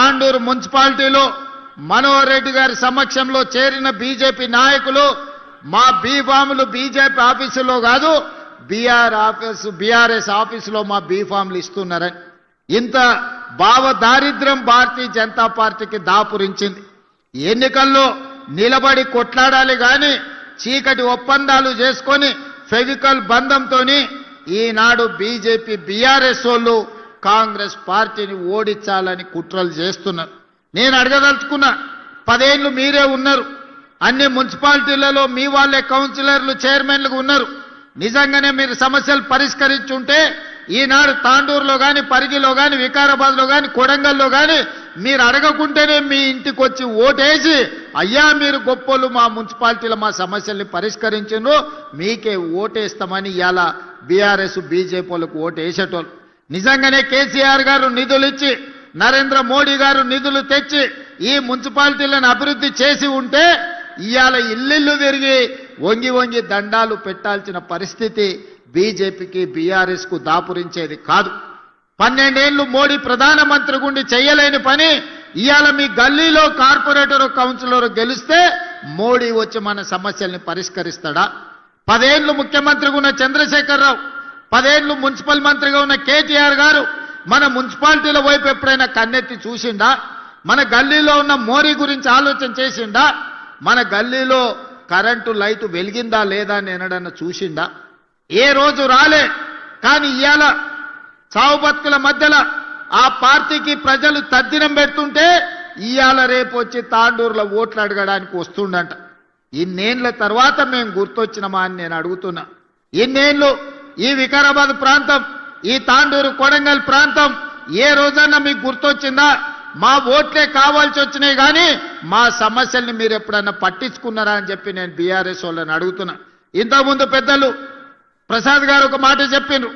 తాండూరు మున్సిపాలిటీలో మనోహర్ రెడ్డి గారి సమక్షంలో చేరిన బీజేపీ నాయకులు మా బీఫాములు బీజేపీ ఆఫీసులో కాదు బీఆర్ఎస్ ఆఫీసులో మా బీఫాములు ఇస్తున్నారని ఇంత భావ దారిద్ర్యం భారతీయ జనతా పార్టీకి దాపురించింది. ఎన్నికల్లో నిలబడి కొట్లాడాలి గాని చీకటి ఒప్పందాలు చేసుకొని ఫెవికల్ బంధంతోని ఈనాడు బీజేపీ బీఆర్ఎస్ వాళ్ళు కాంగ్రెస్ పార్టీని ఓడించాలని కుట్రలు చేస్తున్నారు. నేను అడగదలుచుకున్నా, 10 ఏళ్ళు మీరే ఉన్నారు, అన్ని మున్సిపాలిటీలలో మీ వాళ్ళే కౌన్సిలర్లు చైర్మన్లుగా ఉన్నారు. నిజంగానే మీరు సమస్యలు పరిష్కరించుంటే ఈనాడు తాండూరులో కానీ పరిగిలో కానీ వికారాబాద్లో కానీ కొడంగల్లో కానీ మీరు అడగకుంటేనే మీ ఇంటికి వచ్చి ఓటేసి అయ్యా మీరు గొప్పలు మా మున్సిపాలిటీలో మా సమస్యల్ని పరిష్కరించిండ్రు మీకే ఓటేస్తామని ఇవాళ బీఆర్ఎస్ బీజేపీ వాళ్ళకు ఓటేసేటోళ్ళు. నిజంగానే కేసీఆర్ గారు నిధులు ఇచ్చి నరేంద్ర మోడీ గారు నిధులు తెచ్చి ఈ మున్సిపాలిటీలను అభివృద్ధి చేసి ఉంటే ఇవాళ ఇల్లు తిరిగి వంగి వంగి దండాలు పెట్టాల్సిన పరిస్థితి బీజేపీకి బీఆర్ఎస్ కు దాపురించేది కాదు. 12 ఏళ్లు మోడీ ప్రధానమంత్రి గుండి చేయలేని పని ఇవాళ మీ గల్లీలో కార్పొరేటర్ కౌన్సిలర్ గెలిస్తే మోడీ వచ్చి మన సమస్యల్ని పరిష్కరిస్తాడా? 10 ఏళ్లు ముఖ్యమంత్రిగా ఉన్న చంద్రశేఖరరావు, 10 ఏళ్లు మున్సిపల్ మంత్రిగా ఉన్న కేటీఆర్ గారు మన మున్సిపాలిటీల వైపు ఎప్పుడైనా కన్నెత్తి చూసిండా? మన గల్లీలో ఉన్న మోరీ గురించి ఆలోచన చేసిండా? మన గల్లీలో కరెంటు లైటు వెలిగిందా లేదా అని ఎన్నడన్నా చూసిండా? ఏ రోజు రాలే. కానీ ఇవాళ చావు బతుకుల మధ్యలో ఆ పార్టీకి ప్రజలు తద్దినం పెడుతుంటే ఇవాళ రేపు వచ్చి తాండూరులో ఓట్లు అడగడానికి వస్తుండంట. ఇన్నేళ్ల తర్వాత మేము గుర్తొచ్చినమా అని నేను అడుగుతున్నా. ఇన్నేళ్లు ఈ వికారాబాద్ ప్రాంతం, ఈ తాండూరు కొడంగల్ ప్రాంతం ఏ రోజన్నా మీకు గుర్తొచ్చిందా? మా ఓట్లే కావాల్సి వచ్చినాయి కానీ మా సమస్యల్ని మీరు ఎప్పుడన్నా పట్టించుకున్నారా అని చెప్పి నేను బీఆర్ఎస్ వాళ్ళని అడుగుతున్నా. ఇంతకుముందు పెద్దలు ప్రసాద్ గారు ఒక మాట చెప్పిండ్రు.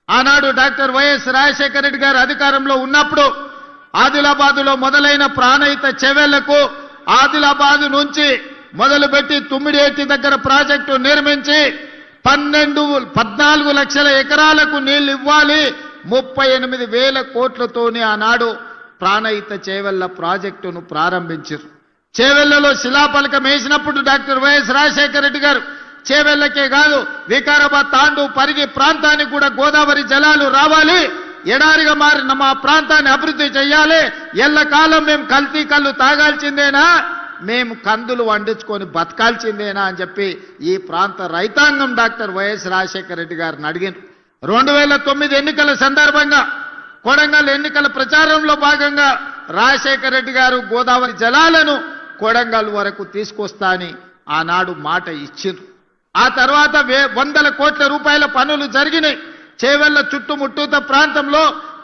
ఆనాడు డాక్టర్ వైఎస్ రాజశేఖర రెడ్డి గారు అధికారంలో ఉన్నప్పుడు ఆదిలాబాదులో మొదలైన ప్రాణహిత చెవెళ్లకు ఆదిలాబాదు నుంచి మొదలుపెట్టి తుమ్మిడిఏటి దగ్గర ప్రాజెక్టు నిర్మించి 14 లక్షల ఎకరాలకు నీళ్లు ఇవ్వాలి, 38,000 కోట్లతోని ఆనాడు ప్రాణహిత చేవెళ్ల ప్రాజెక్టును ప్రారంభించారు. చేవెళ్లలో శిలాఫలకం వేసినప్పుడు డాక్టర్ వైఎస్ రాజశేఖర రెడ్డి గారు చేవెళ్లకే కాదు వికారాబాద్ తాండూ పరిగి ప్రాంతానికి కూడా గోదావరి జలాలు రావాలి, ఎడారిగా మారిన మా ప్రాంతాన్ని అభివృద్ధి చేయాలి, ఎల్లకాలం మేము కల్తీ కళ్ళు తాగాల్సిందేనా, మేము కందులు వండించుకొని బతకాల్సిందేనా అని చెప్పి ఈ ప్రాంత రైతాంగం డాక్టర్ వైఎస్ రాజశేఖర రెడ్డి గారిని అడిగారు. 2009 ఎన్నికల సందర్భంగా కొడంగల్ ఎన్నికల ప్రచారంలో భాగంగా రాజశేఖర రెడ్డి గారు గోదావరి జలాలను కొడంగల్ వరకు తీసుకొస్తా అని ఆనాడు మాట ఇచ్చారు. ఆ తర్వాత 100 కోట్ల రూపాయల పనులు జరిగినాయి. చేవెళ్ల చుట్టుముట్టూత ప్రాంతంలో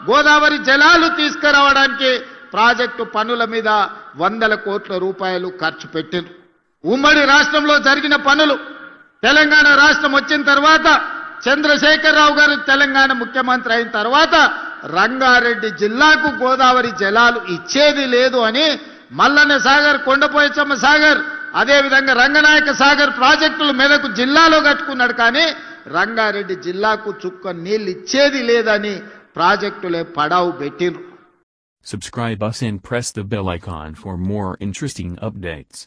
గోదావరి జలాలు తీసుకురావడానికి ప్రాజెక్టు పనుల మీద 100 కోట్ల రూపాయలు ఖర్చు పెట్టారు. ఉమ్మడి రాష్ట్రంలో జరిగిన పనులు, తెలంగాణ రాష్ట్రం వచ్చిన తర్వాత చంద్రశేఖరరావు గారు తెలంగాణ ముఖ్యమంత్రి అయిన తర్వాత రంగారెడ్డి జిల్లాకు గోదావరి జలాలు ఇచ్చేది లేదు అని మల్లన్న సాగర్, కొండపోయచ్చమ్మ సాగర్, అదేవిధంగా రంగనాయక సాగర్ ప్రాజెక్టులు మెదకు జిల్లాలో కట్టుకున్నాడు. కానీ రంగారెడ్డి జిల్లాకు చుక్క నీళ్ళు ఇచ్చేది లేదని ప్రాజెక్టులే పడావు పెట్టిరు. Subscribe us and press the bell icon for more interesting updates.